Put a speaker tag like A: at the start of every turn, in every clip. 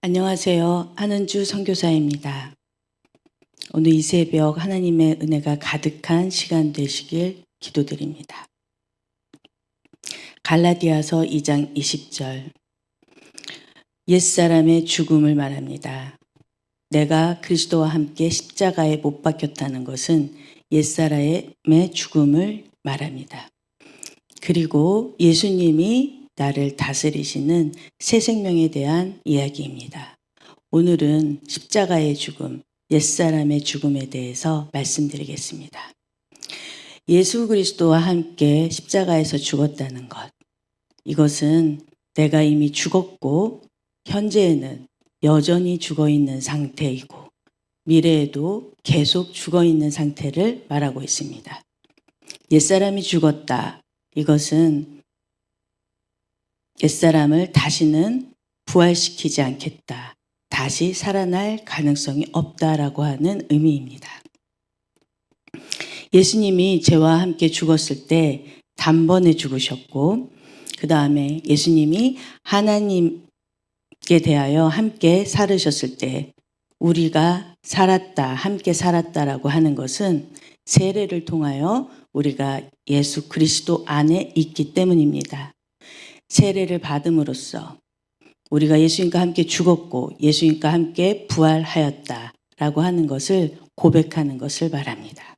A: 안녕하세요. 한은주 선교사입니다. 오늘 이 새벽 하나님의 은혜가 가득한 시간 되시길 기도드립니다. 갈라디아서 2장 20절. 옛사람의 죽음을 말합니다. 내가 그리스도와 함께 십자가에 못 박혔다는 것은 옛사람의 죽음을 말합니다. 그리고 예수님이 나를 다스리시는 새 생명에 대한 이야기입니다. 오늘은 십자가의 죽음, 옛사람의 죽음에 대해서 말씀드리겠습니다. 예수 그리스도와 함께 십자가에서 죽었다는 것. 이것은 내가 이미 죽었고 현재에는 여전히 죽어 있는 상태이고 미래에도 계속 죽어 있는 상태를 말하고 있습니다. 옛사람이 죽었다. 이것은 옛사람을 다시는 부활시키지 않겠다. 다시 살아날 가능성이 없다라고 하는 의미입니다. 예수님이 죄와 함께 죽었을 때 단번에 죽으셨고 그 다음에 예수님이 하나님께 대하여 함께 살으셨을 때 우리가 살았다, 함께 살았다라고 하는 것은 세례를 통하여 우리가 예수 그리스도 안에 있기 때문입니다. 세례를 받음으로써 우리가 예수님과 함께 죽었고 예수님과 함께 부활하였다라고 하는 것을 고백하는 것을 말합니다.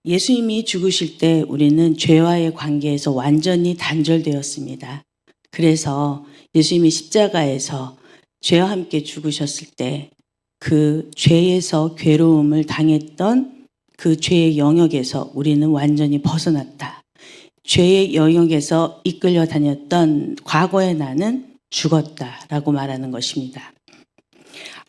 A: 예수님이 죽으실 때 우리는 죄와의 관계에서 완전히 단절되었습니다. 그래서 예수님이 십자가에서 죄와 함께 죽으셨을 때 그 죄에서 괴로움을 당했던 그 죄의 영역에서 우리는 완전히 벗어났다. 죄의 영역에서 이끌려 다녔던 과거의 나는 죽었다라고 말하는 것입니다.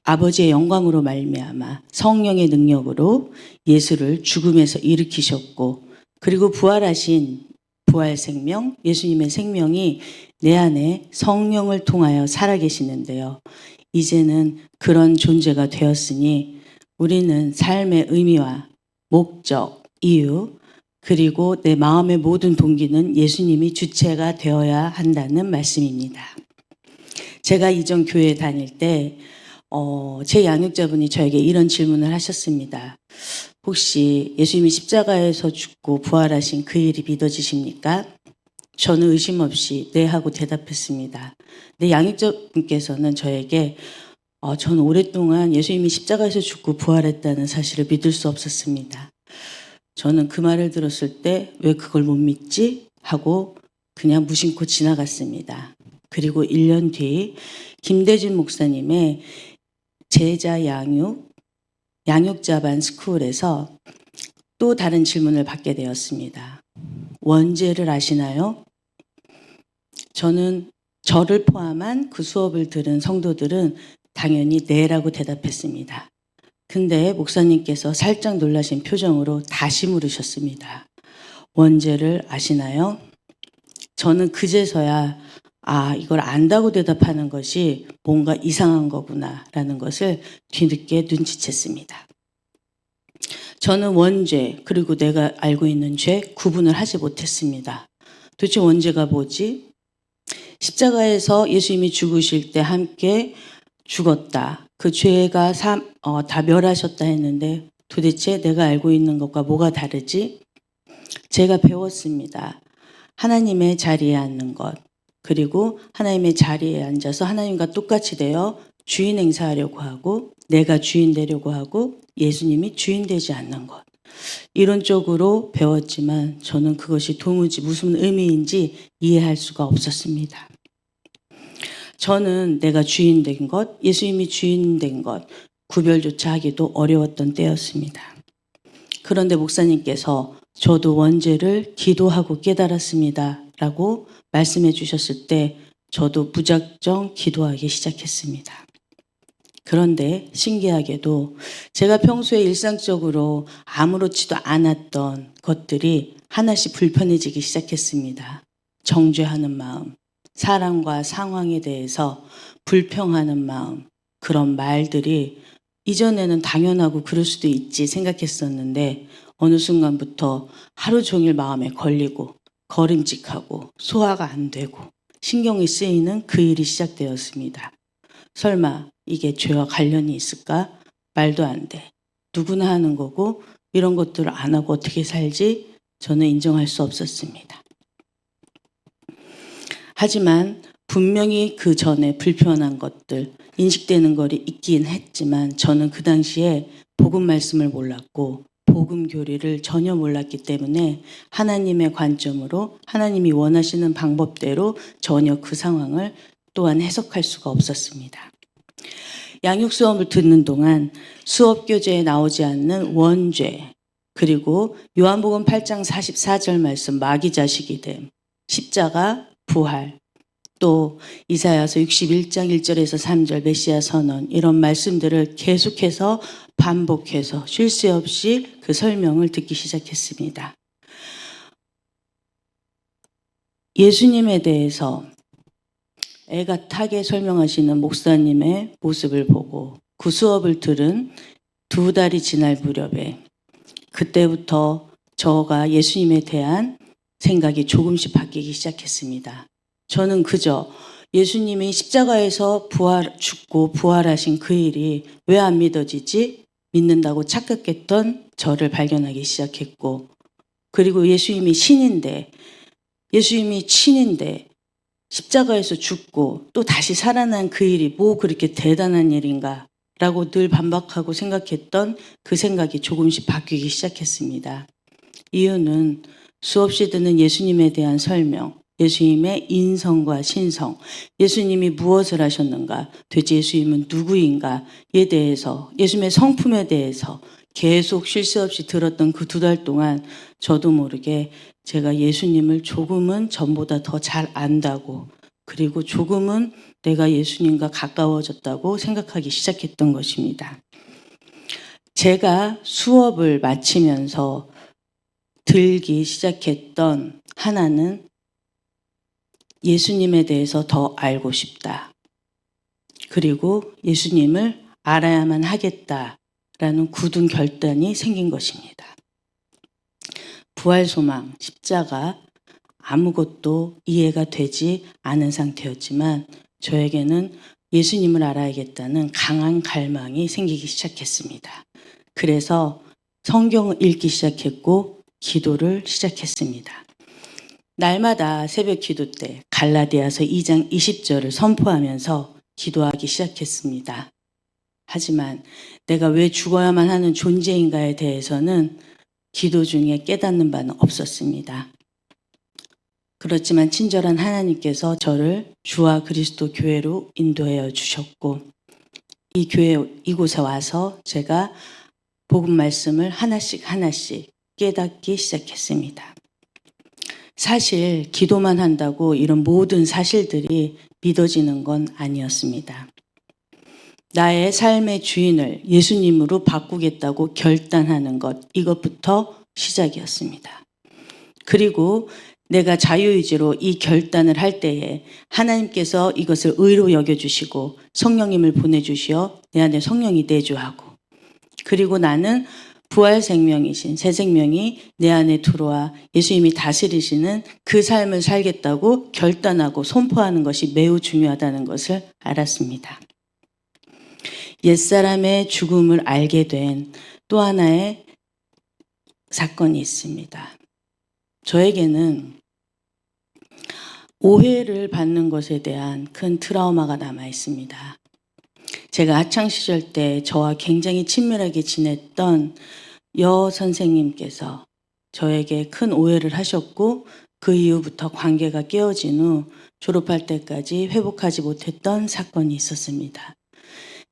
A: 아버지의 영광으로 말미암아 성령의 능력으로 예수를 죽음에서 일으키셨고 그리고 부활하신 부활생명, 예수님의 생명이 내 안에 성령을 통하여 살아계시는데요. 이제는 그런 존재가 되었으니 우리는 삶의 의미와 목적, 이유, 그리고 내 마음의 모든 동기는 예수님이 주체가 되어야 한다는 말씀입니다. 제가 이전 교회에 다닐 때 제 양육자분이 저에게 이런 질문을 하셨습니다. 혹시 예수님이 십자가에서 죽고 부활하신 그 일이 믿어지십니까? 저는 의심 없이 네 하고 대답했습니다. 근데 양육자분께서는 저에게 저는 오랫동안 예수님이 십자가에서 죽고 부활했다는 사실을 믿을 수 없었습니다. 저는 그 말을 들었을 때 왜 그걸 못 믿지? 하고 그냥 무심코 지나갔습니다. 그리고 1년 뒤 김대진 목사님의 제자 양육자반 스쿨에서 또 다른 질문을 받게 되었습니다. 원죄를 아시나요? 저를 포함한 그 수업을 들은 성도들은 당연히 네라고 대답했습니다. 근데 목사님께서 살짝 놀라신 표정으로 다시 물으셨습니다. 원죄를 아시나요? 저는 그제서야 이걸 안다고 대답하는 것이 뭔가 이상한 거구나라는 것을 뒤늦게 눈치챘습니다. 저는 원죄 그리고 내가 알고 있는 죄 구분을 하지 못했습니다. 도대체 원죄가 뭐지? 십자가에서 예수님이 죽으실 때 함께 죽었다. 그 죄가 다 멸하셨다 했는데 도대체 내가 알고 있는 것과 뭐가 다르지? 제가 배웠습니다. 하나님의 자리에 앉는 것, 그리고 하나님의 자리에 앉아서 하나님과 똑같이 되어 주인 행사하려고 하고 내가 주인 되려고 하고 예수님이 주인 되지 않는 것. 이론적으로 배웠지만 저는 그것이 도무지 무슨 의미인지 이해할 수가 없었습니다. 저는 내가 주인 된 것, 예수님이 주인 된 것 구별조차 하기도 어려웠던 때였습니다. 그런데 목사님께서 저도 원죄를 기도하고 깨달았습니다 라고 말씀해 주셨을 때 저도 무작정 기도하기 시작했습니다. 그런데 신기하게도 제가 평소에 일상적으로 아무렇지도 않았던 것들이 하나씩 불편해지기 시작했습니다. 정죄하는 마음, 사람과 상황에 대해서 불평하는 마음, 그런 말들이 이전에는 당연하고 그럴 수도 있지 생각했었는데 어느 순간부터 하루 종일 마음에 걸리고 거림직하고 소화가 안 되고 신경이 쓰이는 그 일이 시작되었습니다. 설마 이게 죄와 관련이 있을까? 말도 안 돼. 누구나 하는 거고 이런 것들을 안 하고 어떻게 살지? 저는 인정할 수 없었습니다. 하지만 분명히 그 전에 불편한 것들, 인식되는 것이 있긴 했지만 저는 그 당시에 복음 말씀을 몰랐고 복음 교리를 전혀 몰랐기 때문에 하나님의 관점으로 하나님이 원하시는 방법대로 전혀 그 상황을 또한 해석할 수가 없었습니다. 양육 수업을 듣는 동안 수업 교재에 나오지 않는 원죄, 그리고 요한복음 8장 44절 말씀 마귀 자식이 됨, 십자가, 부활, 또 이사야서 61장 1절에서 3절 메시아 선언, 이런 말씀들을 계속해서 반복해서 쉴 새 없이 그 설명을 듣기 시작했습니다. 예수님에 대해서 애가타게 설명하시는 목사님의 모습을 보고 그 수업을 들은 2달이 지날 무렵에 그때부터 저가 예수님에 대한 생각이 조금씩 바뀌기 시작했습니다. 저는 그저 예수님이 십자가에서 죽고 부활하신 그 일이 왜 안 믿어지지? 믿는다고 착각했던 저를 발견하기 시작했고, 그리고 예수님이 신인데 십자가에서 죽고 또 다시 살아난 그 일이 뭐 그렇게 대단한 일인가 라고 늘 반박하고 생각했던 그 생각이 조금씩 바뀌기 시작했습니다. 이유는 수없이 듣는 예수님에 대한 설명, 예수님의 인성과 신성, 예수님이 무엇을 하셨는가, 도대체 예수님은 누구인가에 대해서, 예수님의 성품에 대해서 계속 쉴 새 없이 들었던 그 2달 동안 저도 모르게 제가 예수님을 조금은 전보다 더 잘 안다고, 그리고 조금은 내가 예수님과 가까워졌다고 생각하기 시작했던 것입니다. 제가 수업을 마치면서 들기 시작했던 하나는 예수님에 대해서 더 알고 싶다. 그리고 예수님을 알아야만 하겠다라는 굳은 결단이 생긴 것입니다. 부활 소망, 십자가, 아무것도 이해가 되지 않은 상태였지만 저에게는 예수님을 알아야겠다는 강한 갈망이 생기기 시작했습니다. 그래서 성경을 읽기 시작했고 기도를 시작했습니다. 날마다 새벽 기도 때 갈라디아서 2장 20절을 선포하면서 기도하기 시작했습니다. 하지만 내가 왜 죽어야만 하는 존재인가에 대해서는 기도 중에 깨닫는 바는 없었습니다. 그렇지만 친절한 하나님께서 저를 주와 그리스도 교회로 인도하여 주셨고 이곳에 와서 제가 복음 말씀을 하나씩 깨닫기 시작했습니다. 사실 기도만 한다고 이런 모든 사실들이 믿어지는 건 아니었습니다. 나의 삶의 주인을 예수님으로 바꾸겠다고 결단하는 것, 이것부터 시작이었습니다. 그리고 내가 자유의지로 이 결단을 할 때에 하나님께서 이것을 의로 여겨주시고 성령님을 보내주시어 내 안에 성령이 내주하고, 그리고 나는 부활 생명이신 새 생명이 내 안에 들어와 예수님이 다스리시는 그 삶을 살겠다고 결단하고 선포하는 것이 매우 중요하다는 것을 알았습니다. 옛사람의 죽음을 알게 된 또 하나의 사건이 있습니다. 저에게는 오해를 받는 것에 대한 큰 트라우마가 남아 있습니다. 제가 학창시절 때 저와 굉장히 친밀하게 지냈던 여 선생님께서 저에게 큰 오해를 하셨고 그 이후부터 관계가 깨어진 후 졸업할 때까지 회복하지 못했던 사건이 있었습니다.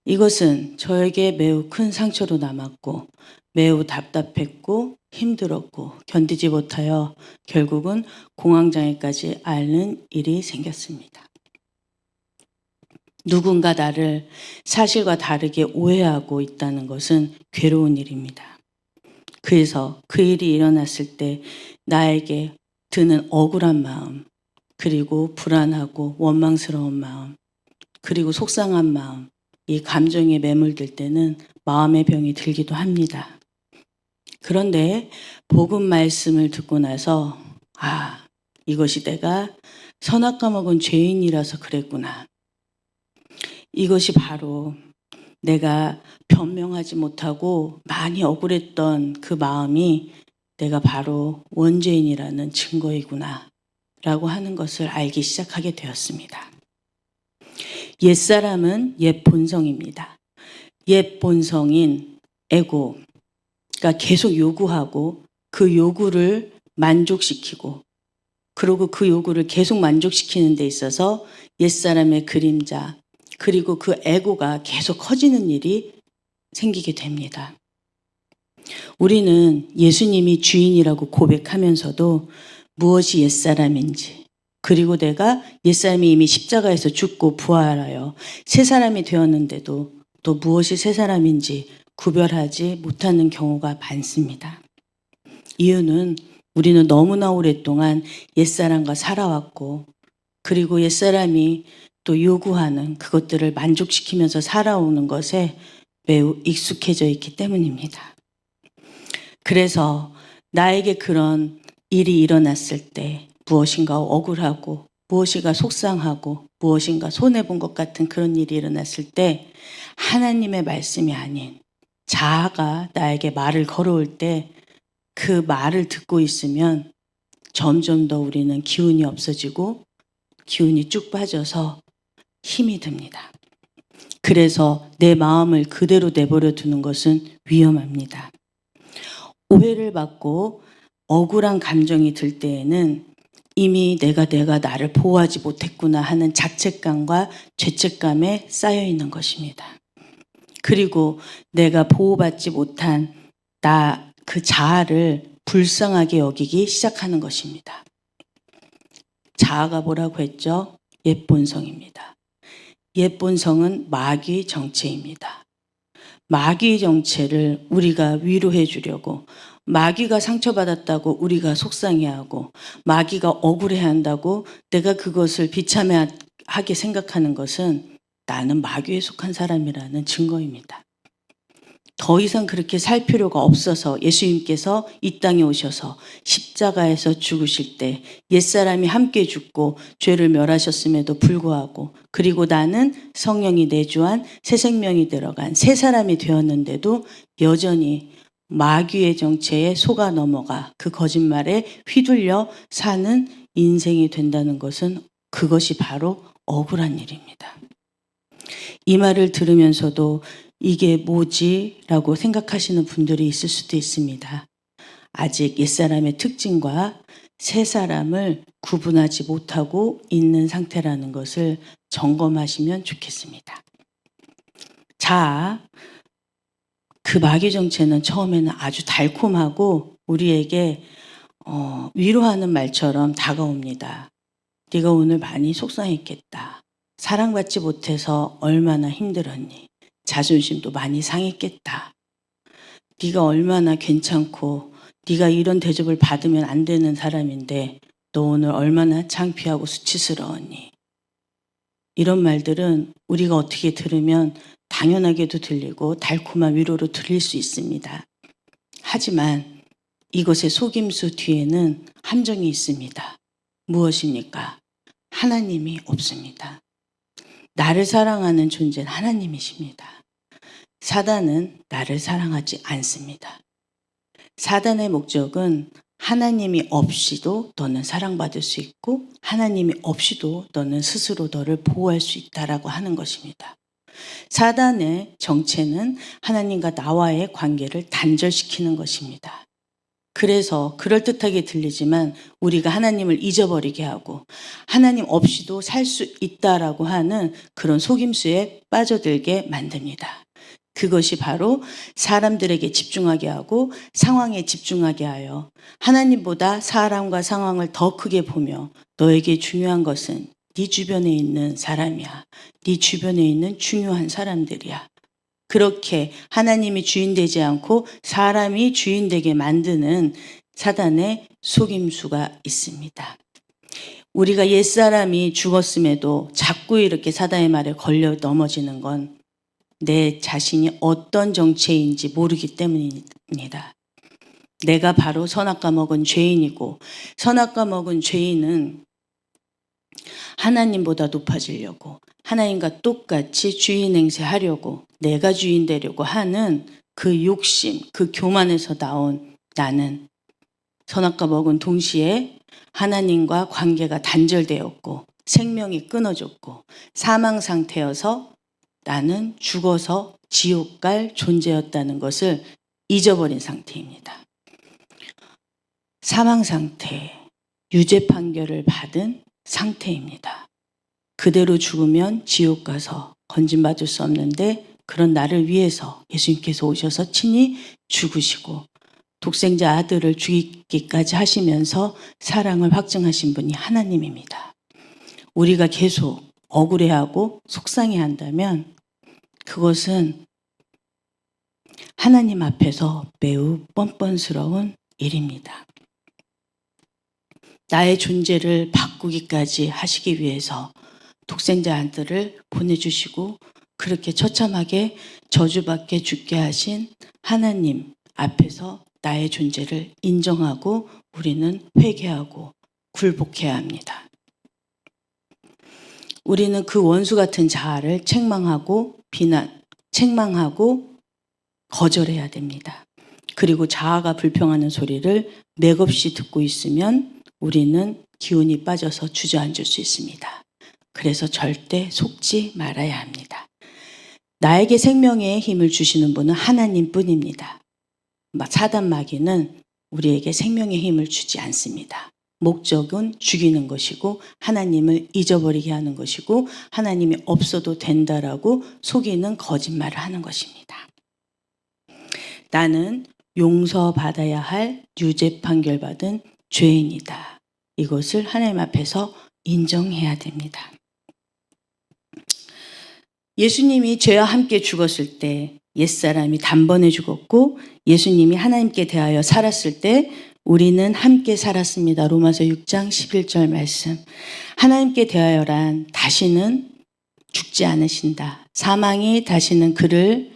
A: 이것은 저에게 매우 큰 상처로 남았고 매우 답답했고 힘들었고 견디지 못하여 결국은 공황장애까지 앓는 일이 생겼습니다. 누군가 나를 사실과 다르게 오해하고 있다는 것은 괴로운 일입니다. 그래서 그 일이 일어났을 때 나에게 드는 억울한 마음, 그리고 불안하고 원망스러운 마음, 그리고 속상한 마음, 이 감정에 매몰될 때는 마음의 병이 들기도 합니다. 그런데 복음 말씀을 듣고 나서 이것이 내가 선악과 먹은 죄인이라서 그랬구나. 이것이 바로 내가 변명하지 못하고 많이 억울했던 그 마음이 내가 바로 원죄인이라는 증거이구나 라고 하는 것을 알기 시작하게 되었습니다. 옛사람은 옛 본성입니다. 옛 본성인 에고가 계속 요구하고 그 요구를 만족시키고 그리고 그 요구를 계속 만족시키는 데 있어서 옛사람의 그림자 그리고 그 에고가 계속 커지는 일이 생기게 됩니다. 우리는 예수님이 주인이라고 고백하면서도 무엇이 옛사람인지 그리고 내가 옛사람이 이미 십자가에서 죽고 부활하여 새 사람이 되었는데도 또 무엇이 새 사람인지 구별하지 못하는 경우가 많습니다. 이유는 우리는 너무나 오랫동안 옛사람과 살아왔고 그리고 옛사람이 또 요구하는 그것들을 만족시키면서 살아오는 것에 매우 익숙해져 있기 때문입니다. 그래서 나에게 그런 일이 일어났을 때 무엇인가 억울하고 무엇인가 속상하고 무엇인가 손해본 것 같은 그런 일이 일어났을 때 하나님의 말씀이 아닌 자아가 나에게 말을 걸어올 때 그 말을 듣고 있으면 점점 더 우리는 기운이 없어지고 기운이 쭉 빠져서 힘이 듭니다. 그래서 내 마음을 그대로 내버려 두는 것은 위험합니다. 오해를 받고 억울한 감정이 들 때에는 이미 내가 나를 보호하지 못했구나 하는 자책감과 죄책감에 쌓여 있는 것입니다. 그리고 내가 보호받지 못한 그 자아를 불쌍하게 여기기 시작하는 것입니다. 자아가 뭐라고 했죠? 옛 본성입니다. 옛 본성은 마귀의 정체입니다. 마귀의 정체를 우리가 위로해 주려고 마귀가 상처받았다고 우리가 속상해하고 마귀가 억울해한다고 내가 그것을 비참하게 생각하는 것은 나는 마귀에 속한 사람이라는 증거입니다. 더 이상 그렇게 살 필요가 없어서 예수님께서 이 땅에 오셔서 십자가에서 죽으실 때 옛사람이 함께 죽고 죄를 멸하셨음에도 불구하고 그리고 나는 성령이 내주한 새 생명이 들어간 새 사람이 되었는데도 여전히 마귀의 정체에 속아 넘어가 그 거짓말에 휘둘려 사는 인생이 된다는 것은 그것이 바로 억울한 일입니다. 이 말을 들으면서도 이게 뭐지? 라고 생각하시는 분들이 있을 수도 있습니다. 아직 옛사람의 특징과 새 사람을 구분하지 못하고 있는 상태라는 것을 점검하시면 좋겠습니다. 자, 그 마귀 정체는 처음에는 아주 달콤하고 우리에게 위로하는 말처럼 다가옵니다. 네가 오늘 많이 속상했겠다. 사랑받지 못해서 얼마나 힘들었니? 자존심도 많이 상했겠다. 네가 얼마나 괜찮고 네가 이런 대접을 받으면 안 되는 사람인데 너 오늘 얼마나 창피하고 수치스러웠니? 이런 말들은 우리가 어떻게 들으면 당연하게도 들리고 달콤한 위로로 들릴 수 있습니다. 하지만 이것의 속임수 뒤에는 함정이 있습니다. 무엇입니까? 하나님이 없습니다. 나를 사랑하는 존재는 하나님이십니다. 사단은 나를 사랑하지 않습니다. 사단의 목적은 하나님이 없이도 너는 사랑받을 수 있고 하나님이 없이도 너는 스스로 너를 보호할 수 있다라고 하는 것입니다. 사단의 정체는 하나님과 나와의 관계를 단절시키는 것입니다. 그래서 그럴듯하게 들리지만 우리가 하나님을 잊어버리게 하고 하나님 없이도 살 수 있다라고 하는 그런 속임수에 빠져들게 만듭니다. 그것이 바로 사람들에게 집중하게 하고 상황에 집중하게 하여 하나님보다 사람과 상황을 더 크게 보며 너에게 중요한 것은 네 주변에 있는 사람이야. 네 주변에 있는 중요한 사람들이야. 그렇게 하나님이 주인 되지 않고 사람이 주인 되게 만드는 사단의 속임수가 있습니다. 우리가 옛사람이 죽었음에도 자꾸 이렇게 사단의 말에 걸려 넘어지는 건 내 자신이 어떤 정체인지 모르기 때문입니다. 내가 바로 선악과 먹은 죄인이고 선악과 먹은 죄인은 하나님보다 높아지려고, 하나님과 똑같이 주인 행세하려고, 내가 주인 되려고 하는 그 욕심, 그 교만에서 나온 나는 선악과 먹은 동시에 하나님과 관계가 단절되었고 생명이 끊어졌고 사망 상태여서 나는 죽어서 지옥 갈 존재였다는 것을 잊어버린 상태입니다. 사망 상태, 유죄 판결을 받은 상태입니다. 그대로 죽으면 지옥 가서 건진받을 수 없는데 그런 나를 위해서 예수님께서 오셔서 친히 죽으시고 독생자 아들을 죽이기까지 하시면서 사랑을 확증하신 분이 하나님입니다. 우리가 계속 억울해하고 속상해한다면 그것은 하나님 앞에서 매우 뻔뻔스러운 일입니다. 나의 존재를 바꾸기까지 하시기 위해서 독생자 아들을 보내주시고 그렇게 처참하게 저주받게 죽게 하신 하나님 앞에서 나의 존재를 인정하고 우리는 회개하고 굴복해야 합니다. 우리는 그 원수 같은 자아를 책망하고 책망하고 거절해야 됩니다. 그리고 자아가 불평하는 소리를 맥없이 듣고 있으면 우리는 기운이 빠져서 주저앉을 수 있습니다. 그래서 절대 속지 말아야 합니다. 나에게 생명의 힘을 주시는 분은 하나님뿐입니다. 사단 마귀는 우리에게 생명의 힘을 주지 않습니다. 목적은 죽이는 것이고 하나님을 잊어버리게 하는 것이고 하나님이 없어도 된다라고 속이는 거짓말을 하는 것입니다. 나는 용서받아야 할 유죄 판결받은 죄인이다. 이것을 하나님 앞에서 인정해야 됩니다. 예수님이 죄와 함께 죽었을 때 옛사람이 단번에 죽었고 예수님이 하나님께 대하여 살았을 때 우리는 함께 살았습니다. 로마서 6장 11절 말씀. 하나님께 대하여란 다시는 죽지 않으신다. 사망이 다시는 그를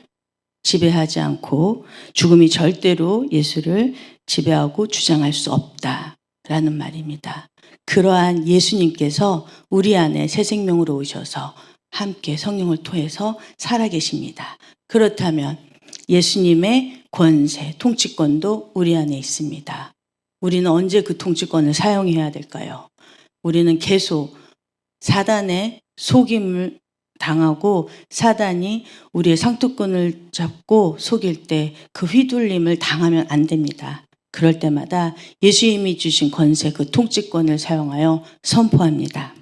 A: 지배하지 않고 죽음이 절대로 예수를 지배하고 주장할 수 없다라는 말입니다. 그러한 예수님께서 우리 안에 새 생명으로 오셔서 함께 성령을 통해서 살아계십니다. 그렇다면 예수님의 권세, 통치권도 우리 안에 있습니다. 우리는 언제 그 통치권을 사용해야 될까요? 우리는 계속 사단의 속임을 당하고 사단이 우리의 상투권을 잡고 속일 때 그 휘둘림을 당하면 안 됩니다. 그럴 때마다 예수님이 주신 권세, 그 통치권을 사용하여 선포합니다.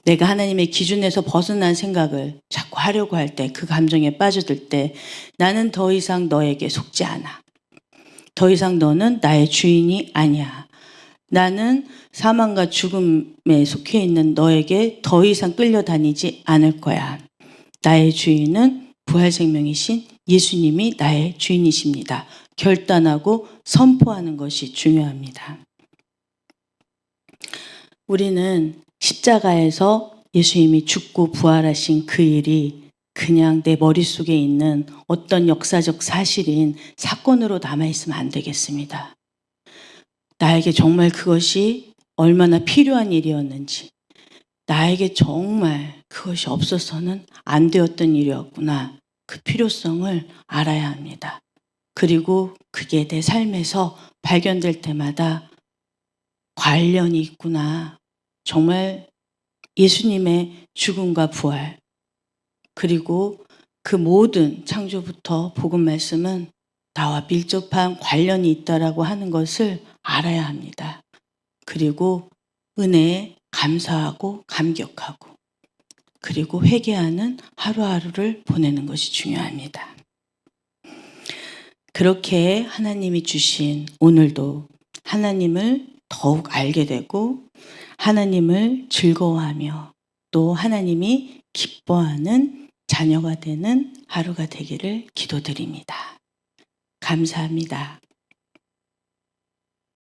A: 내가 하나님의 기준에서 벗어난 생각을 자꾸 하려고 할 때, 그 감정에 빠져들 때 나는 더 이상 너에게 속지 않아. 더 이상 너는 나의 주인이 아니야. 나는 사망과 죽음에 속해 있는 너에게 더 이상 끌려다니지 않을 거야. 나의 주인은 부활생명이신 예수님이 나의 주인이십니다. 결단하고 선포하는 것이 중요합니다. 우리는 십자가에서 예수님이 죽고 부활하신 그 일이 그냥 내 머릿속에 있는 어떤 역사적 사실인 사건으로 남아있으면 안 되겠습니다. 나에게 정말 그것이 얼마나 필요한 일이었는지, 나에게 정말 그것이 없어서는 안 되었던 일이었구나. 그 필요성을 알아야 합니다. 그리고 그게 내 삶에서 발견될 때마다 관련이 있구나. 정말 예수님의 죽음과 부활, 그리고 그 모든 창조부터 복음 말씀은 나와 밀접한 관련이 있다라고 하는 것을 알아야 합니다. 그리고 은혜에 감사하고 감격하고 그리고 회개하는 하루하루를 보내는 것이 중요합니다. 그렇게 하나님이 주신 오늘도 하나님을 더욱 알게 되고 하나님을 즐거워하며 또 하나님이 기뻐하는 자녀가 되는 하루가 되기를 기도드립니다. 감사합니다.